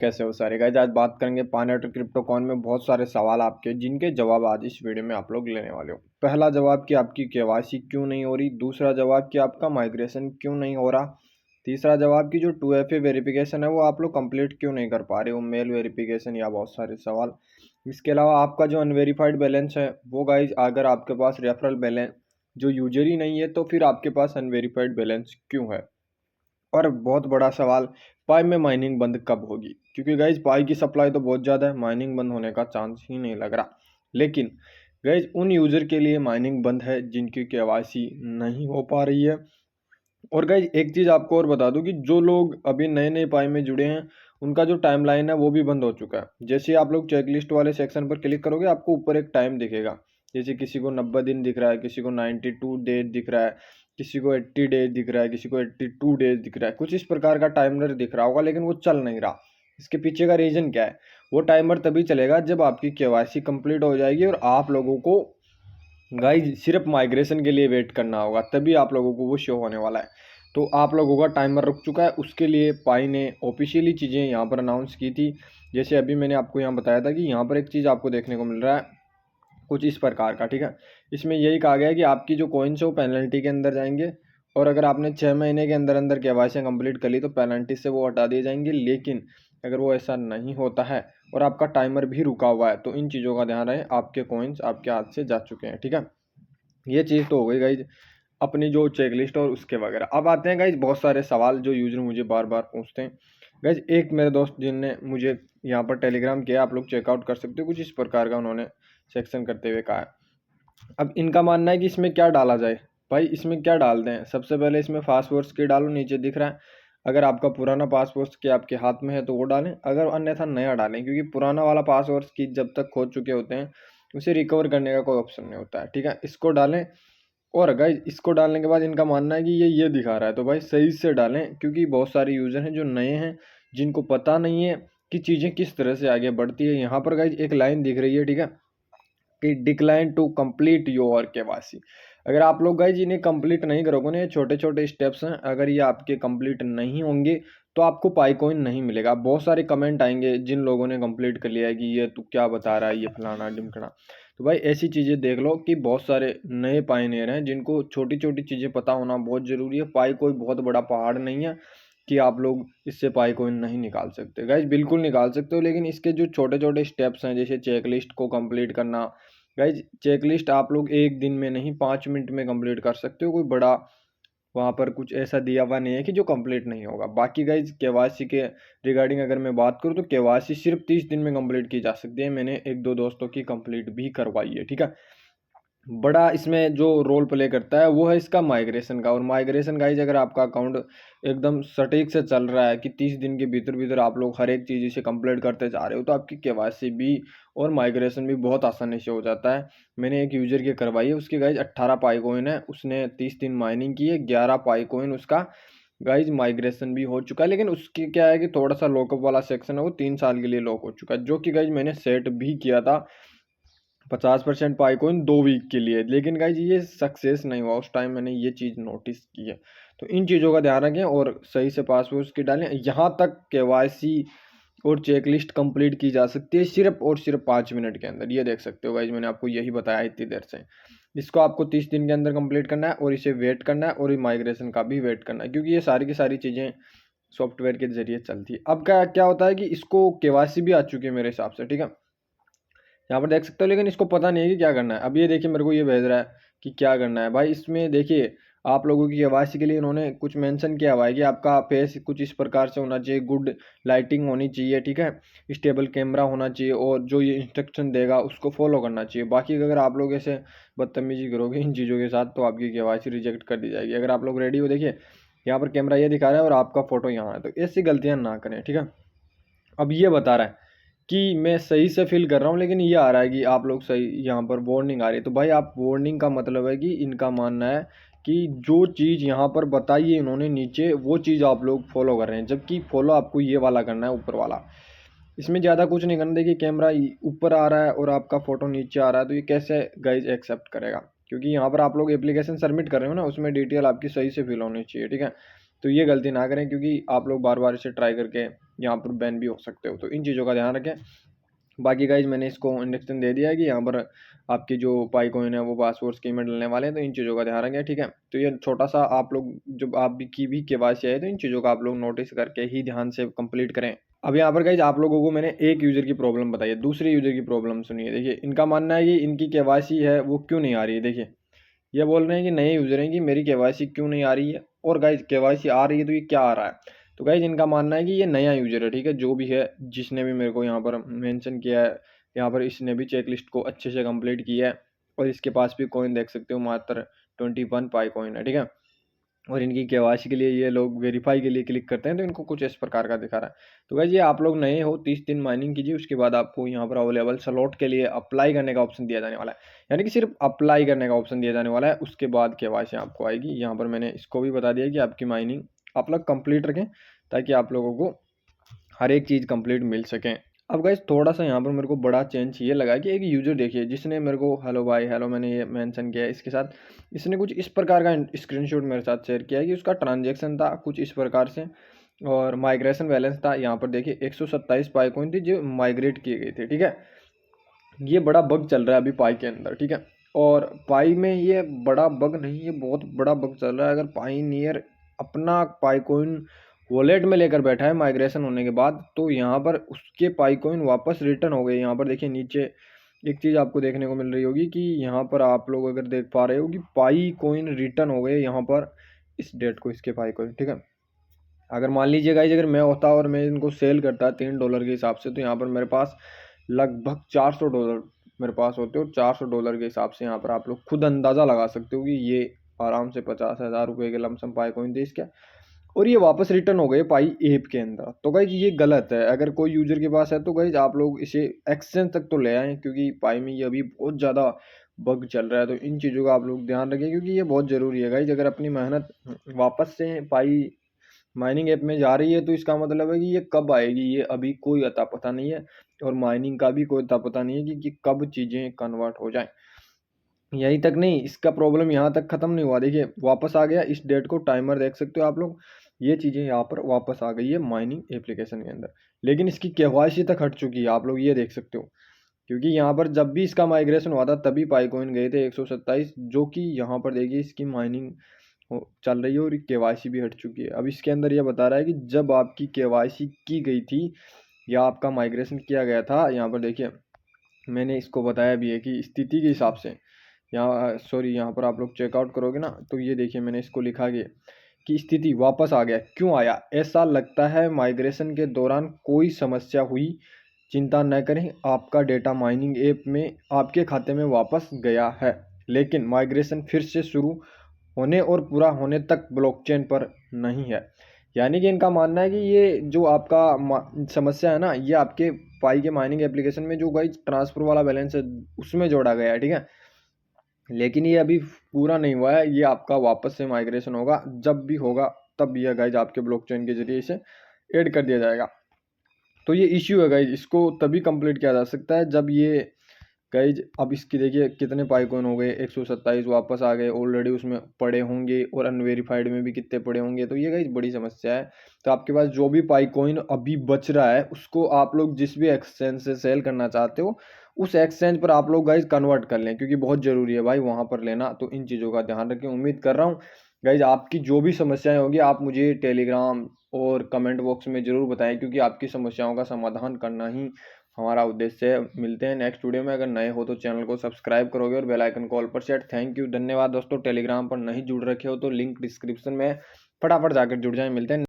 कैसे हो सारे गाइस। आज बात करेंगे पायनेट क्रिप्टो कॉइन में बहुत सारे सवाल आपके, जिनके जवाब आज इस वीडियो में आप लोग लेने वाले हो। पहला जवाब कि आपकी केवाईसी क्यों नहीं हो रही। दूसरा जवाब कि आपका माइग्रेशन क्यों नहीं हो रहा। तीसरा जवाब कि जो 2FA वेरिफिकेशन है वो आप लोग कंप्लीट क्यों नहीं कर पा रहे हो, मेल वेरिफिकेशन या बहुत सारे सवाल। इसके अलावा आपका जो अनवेरीफाइड बैलेंस है वो गाइज, अगर आपके पास रेफरल बैलेंस जो यूजर ही नहीं है तो फिर आपके पास अनवेरीफाइड बैलेंस क्यों है। और बहुत बड़ा सवाल, पाई में माइनिंग बंद कब होगी, क्योंकि गाइज पाई की सप्लाई तो बहुत ज़्यादा है, माइनिंग बंद होने का चांस ही नहीं लग रहा। लेकिन गाइज उन यूज़र के लिए माइनिंग बंद है जिनकी केवाईसी नहीं हो पा रही है। और गाइज एक चीज़ आपको और बता दूं कि जो लोग अभी नए नए पाई में जुड़े हैं उनका जो टाइमलाइन है वो भी बंद हो चुका है। जैसे आप लोग चेकलिस्ट वाले सेक्शन पर क्लिक करोगे आपको ऊपर एक टाइम दिखेगा। जैसे किसी को 90 दिन दिख रहा है, किसी को 92 डेज दिख रहा है, किसी को 80 डेज दिख रहा है, किसी को 82 डेज दिख रहा है। कुछ इस प्रकार का टाइमर दिख रहा होगा, लेकिन वो चल नहीं रहा। इसके पीछे का रीज़न क्या है? वो टाइमर तभी चलेगा जब आपकी केवाईसी कंप्लीट हो जाएगी और आप लोगों को गाइज सिर्फ माइग्रेशन के लिए वेट करना होगा, तभी आप लोगों को वो शो होने वाला है। तो आप लोगों का टाइमर रुक चुका है, उसके लिए पाई ने ऑफिशियली चीज़ें यहाँ पर अनाउंस की थी। जैसे अभी मैंने आपको यहाँ बताया था कि यहाँ पर एक चीज़ आपको देखने को मिल रहा है कुछ इस प्रकार का, ठीक है। इसमें यही कहा गया है कि आपकी जो कॉइन्स है वो पेनल्टी के अंदर जाएंगे, और अगर आपने 6 महीने के अंदर अंदर केवाईसी कंप्लीट कर ली तो पेनल्टी से वो हटा दिए जाएंगे। लेकिन अगर वो ऐसा नहीं होता है और आपका टाइमर भी रुका हुआ है तो इन चीज़ों का ध्यान रहे, आपके कॉइन्स आपके हाथ से जा चुके हैं, ठीक है। ये चीज़ तो हो गई गाइज अपनी जो चेकलिस्ट और उसके वगैरह। अब आते हैं गाइज बहुत सारे सवाल जो यूजर मुझे बार बार पूछते हैं। गाइज एक मेरे दोस्त जिनने मुझे यहाँ पर टेलीग्राम किया, आप लोग चेकआउट कर सकते हो, कुछ इस प्रकार का उन्होंने सेक्शन करते हुए कहा है। अब इनका मानना है कि इसमें क्या डाला जाए। भाई इसमें क्या डाल दें? सबसे पहले इसमें पासवर्ड्स की डालो, नीचे दिख रहा है। अगर आपका पुराना पासवर्ड के आपके हाथ में है तो वो डालें, अगर अन्यथा नया डालें, क्योंकि पुराना वाला पासवर्ड की जब तक खो चुके होते हैं उसे रिकवर करने का कोई ऑप्शन नहीं होता है, ठीक है। इसको डालें। और गाइज इसको डालने के बाद इनका मानना है कि ये दिखा रहा है तो भाई सही से डालें, क्योंकि बहुत सारे यूज़र हैं जो नए हैं जिनको पता नहीं है कि चीज़ें किस तरह से आगे बढ़ती है। यहाँ पर गाइज एक लाइन दिख रही है, ठीक है, कि decline to complete your KYC. अगर आप लोग गाइज इन्हें कंप्लीट नहीं करोगे ना, ये छोटे छोटे स्टेप्स हैं, अगर ये आपके कंप्लीट नहीं होंगे तो आपको पाई कॉइन नहीं मिलेगा। बहुत सारे कमेंट आएंगे जिन लोगों ने कंप्लीट कर लिया है कि ये तू क्या बता रहा है, ये फलाना ढिमकना। तो भाई ऐसी चीज़ें देख लो कि बहुत सारे नए पायनियर हैं जिनको छोटी छोटी चीज़ें पता होना बहुत ज़रूरी है। पाई कोई बहुत बड़ा पहाड़ नहीं है कि आप लोग इससे पाई कॉइन नहीं निकाल सकते। गाइज बिल्कुल निकाल सकते हो, लेकिन इसके जो छोटे छोटे स्टेप्स हैं जैसे चेकलिस्ट को कंप्लीट करना। गाइज चेकलिस्ट आप लोग एक दिन में नहीं 5 मिनट में कंप्लीट कर सकते हो, कोई बड़ा वहाँ पर कुछ ऐसा दिया हुआ नहीं है कि जो कंप्लीट नहीं होगा। बाकी गाइज केवाईसी के रिगार्डिंग अगर मैं बात करूँ तो केवाईसी सिर्फ 30 दिन में कंप्लीट की जा सकती है। मैंने एक दो दोस्तों की कंप्लीट भी करवाई है, ठीक है। बड़ा इसमें जो रोल प्ले करता है वो है इसका माइग्रेशन का। और माइग्रेशन गाइज अगर आपका अकाउंट एकदम सटीक से चल रहा है कि 30 दिन के भीतर भीतर आप लोग हर एक चीज़ इसे कंप्लीट करते जा रहे हो तो आपकी केवाईसी भी और माइग्रेशन भी बहुत आसानी से हो जाता है। मैंने एक यूजर की करवाई है, उसकी गाइज 18 पाई कोइन है, उसने 30 दिन माइनिंग की है, 11 पाई कोइन उसका गाइज माइग्रेशन भी हो चुका है। लेकिन उसकी क्या है कि थोड़ा सा लॉकअप वाला सेक्शन है वो 3 साल के लिए लॉक हो चुका है, जो कि गाइज मैंने सेट भी किया था 50% पाई कॉइन 2 वीक के लिए। लेकिन गाइज ये सक्सेस नहीं हुआ, उस टाइम मैंने ये चीज़ नोटिस की है। तो इन चीज़ों का ध्यान रखें और सही से पासवर्ड की डालें। यहाँ तक केवाईसी और चेकलिस्ट कंप्लीट की जा सकती है सिर्फ और सिर्फ 5 मिनट के अंदर। ये देख सकते हो गाइज, मैंने आपको यही बताया इतनी देर से। इसको आपको 30 दिन के अंदर कंप्लीट करना है और इसे वेट करना है और माइग्रेशन का भी वेट करना है, क्योंकि ये सारी की सारी चीज़ें सॉफ्टवेयर के जरिए चलती है। अब क्या क्या होता है कि इसको केवाईसी भी आ चुकी है मेरे हिसाब से, ठीक है, यहाँ पर देख सकते हो, लेकिन इसको पता नहीं है कि क्या करना है। अब ये देखिए मेरे को ये भेज रहा है कि क्या करना है। भाई इसमें देखिए आप लोगों की केवाईसी के लिए इन्होंने कुछ मेंशन किया हुआ है कि आपका फेस कुछ इस प्रकार से होना चाहिए, गुड लाइटिंग होनी चाहिए, ठीक है, स्टेबल कैमरा होना चाहिए, और जो ये इंस्ट्रक्शन देगा उसको फॉलो करना चाहिए। बाकी अगर आप लोग ऐसे बदतमीजी करोगे इन चीज़ों के साथ तो आपकी केवाईसी रिजेक्ट कर दी जाएगी। अगर आप लोग रेडी हो, देखिए यहाँ पर कैमरा ये दिखा रहा है और आपका फोटो यहाँ है, तो ऐसी गलतियाँ ना करें, ठीक है। अब ये बता रहा है कि मैं सही से फिल कर रहा हूँ, लेकिन ये आ रहा है कि आप लोग सही, यहाँ पर वार्निंग आ रही है। तो भाई आप वार्निंग का मतलब है कि इनका मानना है कि जो चीज़ यहाँ पर बताई है इन्होंने नीचे वो चीज़ आप लोग फॉलो कर रहे हैं, जबकि फॉलो आपको ये वाला करना है, ऊपर वाला। इसमें ज़्यादा कुछ नहीं करना। देखिए कैमरा ऊपर आ रहा है और आपका फ़ोटो नीचे आ रहा है, तो ये कैसे गाइज एक्सेप्ट करेगा? क्योंकि यहाँ पर आप लोग एप्लीकेशन सबमिट कर रहे हो ना, उसमें डिटेल आपकी सही से फिल होनी चाहिए, ठीक है। तो ये गलती ना करें, क्योंकि आप लोग बार बार इसे ट्राई करके यहाँ पर बैन भी हो सकते हो। तो इन चीज़ों का ध्यान रखें। बाकी गाइज मैंने इसको इंडक्शन दे दिया है कि यहाँ पर आपकी जो पाई कॉइन है वो पासवर्ड स्कीम में डलने वाले हैं, तो इन चीज़ों का ध्यान रखें, ठीक है। तो ये छोटा सा आप लोग जब आप भी की भी केवाईसी है तो इन चीज़ों का आप लोग नोटिस करके ही ध्यान से कंप्लीट करें। अब यहाँ पर गाइज आप लोगों को मैंने एक यूज़र की प्रॉब्लम बताई है, दूसरे यूज़र की प्रॉब्लम सुनिए। देखिए इनका मानना है कि इनकी केवाईसी है वो क्यों नहीं आ रही है। देखिए ये बोल रहे हैं कि नए यूज़र हैं कि मेरी केवाईसी क्यों नहीं आ रही है, और गाइज केवाईसी आ रही है तो ये क्या आ रहा है। तो गाइज इनका मानना है कि ये नया यूज़र है, ठीक है, जो भी है जिसने भी मेरे को यहाँ पर मेंशन किया है, यहाँ पर इसने भी चेकलिस्ट को अच्छे से कंप्लीट किया है, और इसके पास भी कॉइन देख सकते हो मात्र 21 पाई कॉइन है, ठीक है। और इनकी केवाईसी के लिए ये लोग वेरीफाई के लिए क्लिक करते हैं तो इनको कुछ इस प्रकार का दिखा रहा है। तो गाइज ये आप लोग नए हो 30 दिन माइनिंग कीजिए, उसके बाद आपको यहाँ पर अवेलेबल स्लॉट के लिए अप्लाई करने का ऑप्शन दिया जाने वाला है, यानी कि सिर्फ अप्लाई करने का ऑप्शन दिया जाने वाला है, उसके बाद केवाईसी आपको आएगी। यहाँ पर मैंने इसको भी बता दिया कि आपकी माइनिंग आप लोग कंप्लीट रखें ताकि आप लोगों को हर एक चीज़ कंप्लीट मिल सकें। अब गाइस थोड़ा सा यहाँ पर मेरे को बड़ा चेंज ये लगा कि एक यूज़र देखिए जिसने मेरे को हेलो भाई हेलो मैंने ये मेंशन किया है, इसके साथ इसने कुछ इस प्रकार का स्क्रीनशॉट मेरे साथ शेयर किया है कि उसका ट्रांजैक्शन था कुछ इस प्रकार से, और माइग्रेशन बैलेंस था यहाँ पर देखिए 127 पाई कॉइन थी जो माइग्रेट किए गए थे, ठीक है। ये बड़ा बग चल रहा है अभी पाई के अंदर, ठीक है। और पाई में ये बड़ा बग नहीं, ये बहुत बड़ा बग चल रहा है। अगर पाईनियर अपना पाई कॉइन वॉलेट में लेकर बैठा है माइग्रेशन होने के बाद, तो यहाँ पर उसके पाई कॉइन वापस रिटर्न हो गए। यहाँ पर देखिए नीचे एक चीज़ आपको देखने को मिल रही होगी कि यहाँ पर आप लोग अगर देख पा रहे हो कि पाई कॉइन रिटर्न हो गए यहाँ पर इस डेट को, इसके पाई कॉइन, ठीक है। अगर मान लीजिए गाइज अगर मैं होता और मैं इनको सेल करता $3 के हिसाब से, तो यहाँ पर मेरे पास लगभग $400 मेरे पास होते, और $400 के हिसाब से यहाँ पर आप लोग खुद अंदाज़ा लगा सकते हो कि ये आराम से 50,000 रुपये के लमसम पाई कॉइन थे इसके, और ये वापस रिटर्न हो गए पाई ऐप के अंदर। तो गाइज ये गलत है, अगर कोई यूजर के पास है तो गाइज आप लोग इसे एक्सचेंज तक तो ले आएँ, क्योंकि पाई में ये अभी बहुत ज़्यादा बग चल रहा है। तो इन चीज़ों का आप लोग ध्यान रखें, क्योंकि ये बहुत ज़रूरी है गाइज। अगर अपनी मेहनत वापस से पाई माइनिंग ऐप में जा रही है तो इसका मतलब है कि ये कब आएगी, ये अभी कोई अता पता नहीं है, और माइनिंग का भी कोई अता पता नहीं है कि कब चीज़ें कन्वर्ट हो जाएं। यहीं तक नहीं, इसका प्रॉब्लम यहाँ तक ख़त्म नहीं हुआ, देखिए वापस आ गया इस डेट को, टाइमर देख सकते हो आप लोग, ये चीज़ें यहाँ पर वापस आ गई है माइनिंग एप्लीकेशन के अंदर, लेकिन इसकी केवाईसी तक हट चुकी है, आप लोग ये देख सकते हो। क्योंकि यहाँ पर जब भी इसका माइग्रेशन हुआ था तभी पाइकॉइन गए थे 127, जो कि यहाँ पर देखिए इसकी माइनिंग चल रही है और केवाईसी भी हट चुकी है। अब इसके अंदर यह बता रहा है कि जब आपकी केवाईसी की गई थी या आपका माइग्रेशन किया गया था, यहाँ पर देखिए मैंने इसको बताया भी है कि स्थिति के हिसाब से, यहाँ सॉरी यहाँ पर आप लोग चेकआउट करोगे ना तो ये देखिए मैंने इसको लिखा गया कि स्थिति वापस आ गया, क्यों आया, ऐसा लगता है माइग्रेशन के दौरान कोई समस्या हुई, चिंता न करें, आपका डेटा माइनिंग ऐप में आपके खाते में वापस गया है, लेकिन माइग्रेशन फिर से शुरू होने और पूरा होने तक ब्लॉकचेन पर नहीं है। यानी कि इनका मानना है कि ये जो आपका समस्या है ना, ये आपके पाई के माइनिंग एप्लीकेशन में जो गाइज ट्रांसफर वाला बैलेंस है उसमें जोड़ा गया है, ठीक है, लेकिन ये अभी पूरा नहीं हुआ है। ये आपका वापस से माइग्रेशन होगा, जब भी होगा तब ये गाइज आपके ब्लॉकचेन के जरिए इसे ऐड कर दिया जाएगा। तो ये इश्यू है गाइज, इसको तभी कंप्लीट किया जा सकता है जब ये गाइज, अब इसकी देखिए कितने पाइकॉइन हो गए, 127 वापस आ गए, ऑलरेडी उसमें पड़े होंगे, और अनवेरीफाइड में भी कितने पड़े होंगे। तो ये गाइज बड़ी समस्या है। तो आपके पास जो भी पाइकॉइन अभी बच रहा है उसको आप लोग जिस भी एक्सचेंज से सेल करना चाहते हो उस एक्सचेंज पर आप लोग गाइज कन्वर्ट कर लें, क्योंकि बहुत ज़रूरी है भाई वहाँ पर लेना। तो इन चीज़ों का ध्यान रखें। उम्मीद कर रहा हूँ गाइज आपकी जो भी समस्याएं होगी आप मुझे टेलीग्राम और कमेंट बॉक्स में ज़रूर बताएं, क्योंकि आपकी समस्याओं का समाधान करना ही हमारा उद्देश्य है। मिलते हैं नेक्स्ट वीडियो में। अगर नए हो तो चैनल को सब्सक्राइब करोगे और बेल आइकन को ऑल पर सेट। थैंक यू, धन्यवाद दोस्तों। टेलीग्राम पर नहीं जुड़ रखे हो तो लिंक डिस्क्रिप्शन में फटाफट जाकर जुड़ जाएं। मिलते हैं।